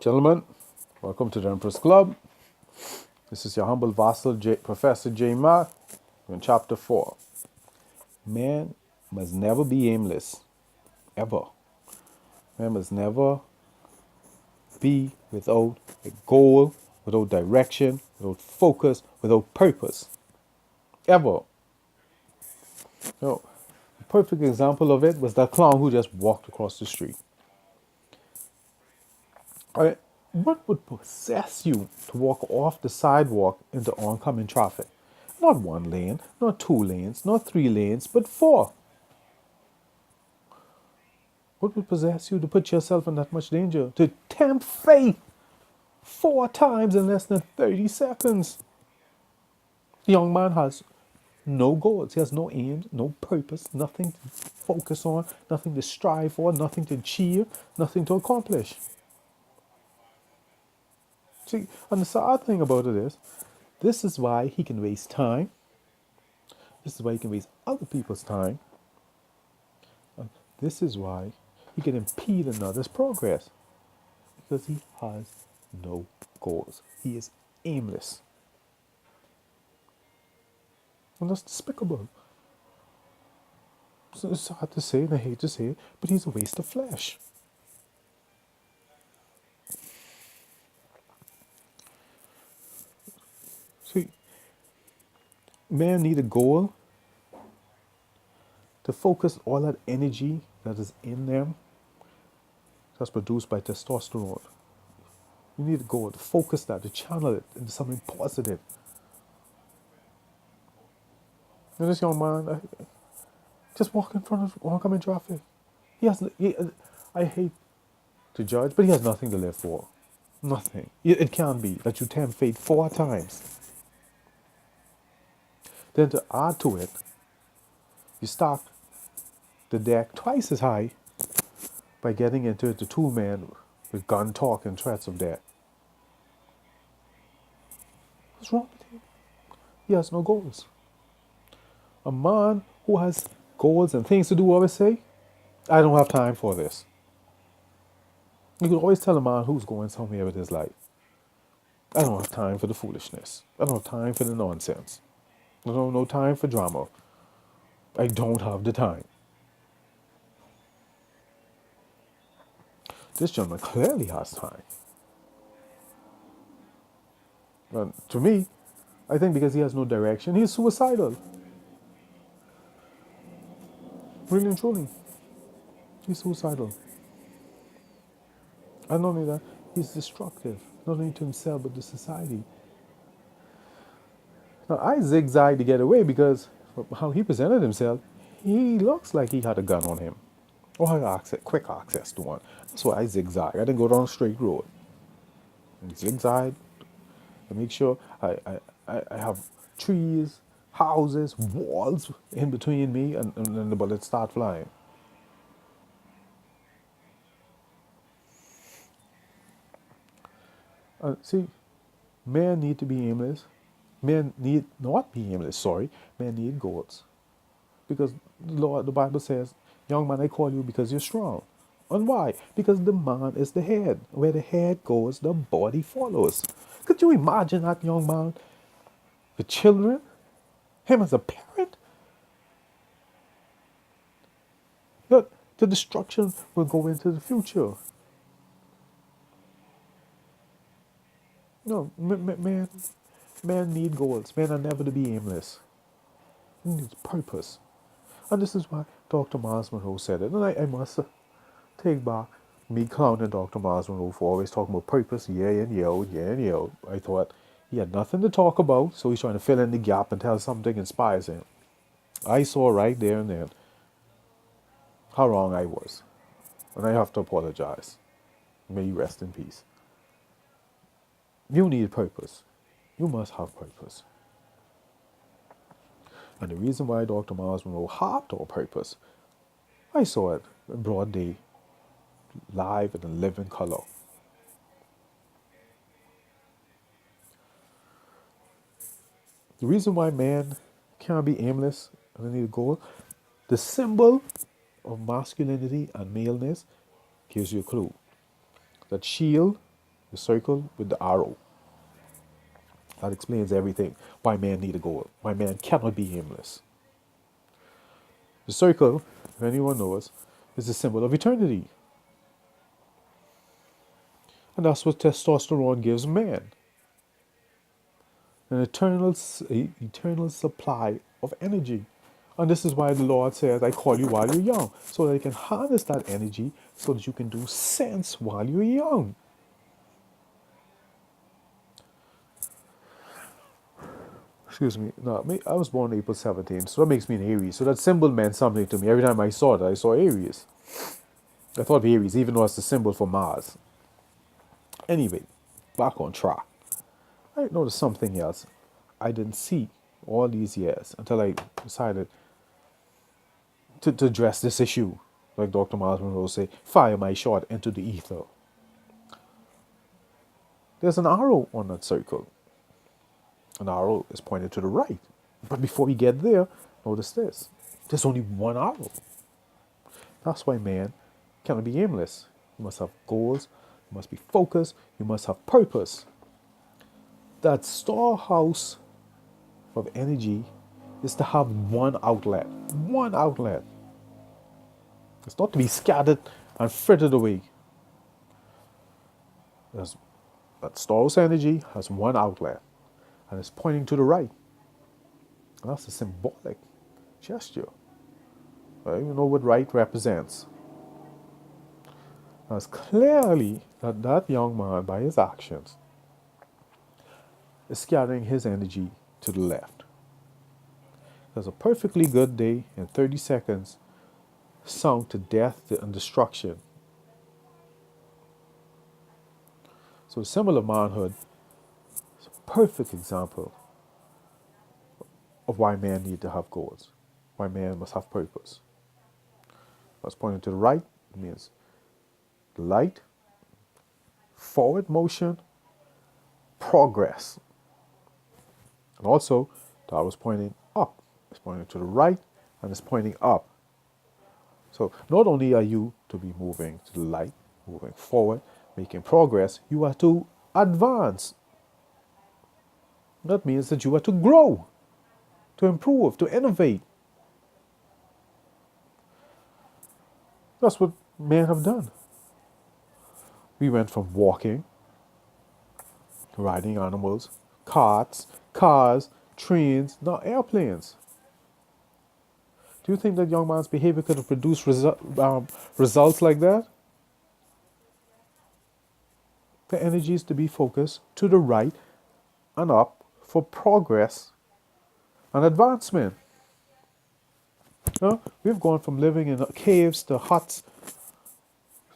Gentlemen, welcome to the Empress Club. This is your humble vassal, Professor J. Ma, in Chapter 4. Man must never be aimless, ever. Man must never be without a goal, without direction, without focus, without purpose, ever. A perfect example of it was that clown who just walked across the street. All right, what would possess you to walk off the sidewalk into oncoming traffic? Not one lane, not two lanes, not three lanes, but four. What would possess you to put yourself in that much danger? To tempt fate 4 times in less than 30 seconds. The young man has no goals. He has no aims, no purpose, nothing to focus on, nothing to strive for, nothing to achieve, nothing to accomplish. See, and the sad thing about it is, this is why he can waste time. This is why he can waste other people's time. And this is why he can impede another's progress. Because he has no goals. He is aimless. And that's despicable. So it's hard to say, and I hate to say it, but he's a waste of flesh. See, men need a goal to focus all that energy that is in them that's produced by testosterone. You need a goal to focus that, to channel it into something positive. And this young man, just walk in front of oncoming traffic. I hate to judge, but he has nothing to live for. Nothing. It can be that you tempt fate 4 times. Then to add to it, you stack the deck twice as high by getting into it to two men with gun talk and threats of death. What's wrong with him? He has no goals. A man who has goals and things to do always say, I don't have time for this. You can always tell a man who's going somewhere with his life, I don't have time for the foolishness. I don't have time for the nonsense. I don't have no time for drama. I don't have the time. This gentleman clearly has time. And to me, I think because he has no direction, he's suicidal. Really and truly. He's suicidal. And not only that, he's destructive. Not only to himself, but to society. Now, I zigzagged to get away because of how he presented himself, he looks like he had a gun on him. Or had quick access to one. That's why I zigzagged. I didn't go down a straight road. I zigzagged to make sure I have trees, houses, walls in between me and the bullets start flying. See, men need to be aimless. Men need not be aimless, sorry. Men need goals. Because the Bible says, young man, I call you because you're strong. And why? Because the man is the head. Where the head goes, the body follows. Could you imagine that young man with children? Him as a parent? Look, the destruction will go into the future. No, men need goals. Men are never to be aimless. He needs purpose. And this is why Dr. Miles Monroe said it. And I must take back me clowning Dr. Miles Monroe for always talking about purpose, yeah and yo, yeah and yo. I thought he had nothing to talk about, so he's trying to fill in the gap and tell something inspires him. I saw right there and then how wrong I was. And I have to apologize. May you rest in peace. You need purpose. You must have purpose. And the reason why Dr. Miles Monroe harped on purpose, I saw it in broad day, live and in living color. The reason why man can't be aimless and need a goal, the symbol of masculinity and maleness gives you a clue. That shield The circle with the arrow. That explains everything. Why man need a goal. Why man cannot be aimless. The circle, if anyone knows, is the symbol of eternity. And that's what testosterone gives man. An eternal supply of energy. And this is why the Lord says, I call you while you're young, so that you can harness that energy so that you can do sense while you're young. Excuse me. No, I was born April 17th, so that makes me an Aries. So that symbol meant something to me. Every time I saw it, I saw Aries. I thought of Aries, even though it's the symbol for Mars. Anyway, back on track. I noticed something else I didn't see all these years until I decided to address this issue. Like Dr. Miles Monroe say, fire my shot into the ether. There's an arrow on that circle. An arrow is pointed to the right. But before we get there, notice this. There's only one arrow. That's why man cannot be aimless. You must have goals, you must be focused, you must have purpose. That storehouse of energy is to have one outlet. One outlet. It's not to be scattered and frittered away. That storehouse energy has one outlet, and it's pointing to the right. And that's a symbolic gesture. Right? You know what right represents. Now it's clearly that young man, by his actions, is scattering his energy to the left. There's a perfectly good day in 30 seconds sunk to death and destruction. So the symbol of manhood is a perfect example of why man need to have goals, why man must have purpose. What's pointing to the right, it means light, forward motion, progress. And also, the arrow is pointing up. It's pointing to the right and it's pointing up. So not only are you to be moving to the light, moving forward, making progress, you are to advance. That means that you are to grow, to improve, to innovate. That's what men have done. We went from walking, riding animals, carts, cars, trains, now airplanes. Do you think that young man's behavior could have produced results like that? The energy is to be focused to the right and up for progress and advancement. We've gone from living in caves to huts,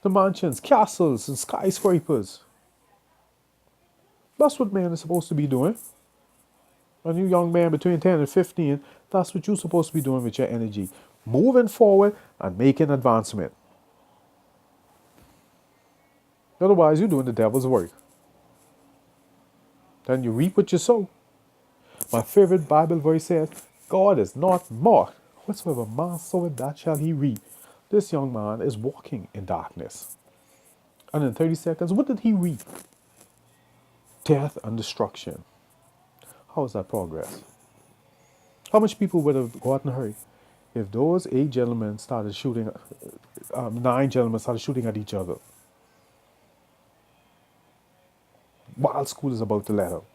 to mansions, castles, and skyscrapers. That's what man is supposed to be doing. And you young man between 10 and 15, that's what you're supposed to be doing with your energy. Moving forward and making advancement. Otherwise, you're doing the devil's work. Then you reap what you sow. My favorite Bible verse says, God is not mocked. Whatsoever man soweth, that shall he reap. This young man is walking in darkness. And in 30 seconds, what did he reap? Death and destruction. How is that progress? How much people would have gotten hurt if those 8 gentlemen started shooting, 9 gentlemen started shooting at each other while school is about to let out?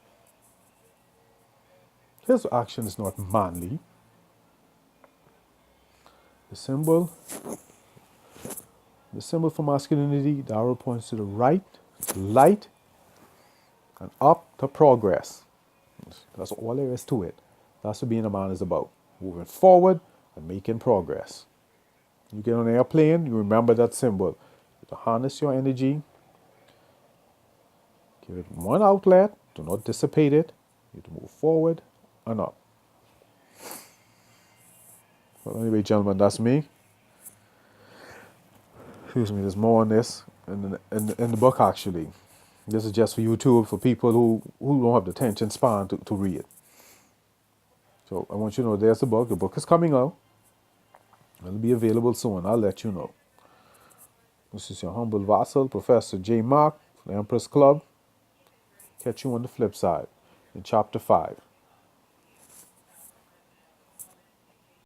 His action is not manly. The symbol for masculinity, the arrow points to the right, to light, and up to progress. That's all there is to it. That's what being a man is about. Moving forward and making progress. You get on an airplane, you remember that symbol. To harness your energy, give it one outlet, do not dissipate it. You have to move forward and up. Well, anyway, gentlemen, that's me. Excuse me, there's more on this in the book, actually. This is just for YouTube, for people who don't have the attention span to read. So I want you to know there's the book. The book is coming out. It'll be available soon. I'll let you know. This is your humble vassal, Professor J. Mark, the Empress Club. Catch you on the flip side in chapter 5.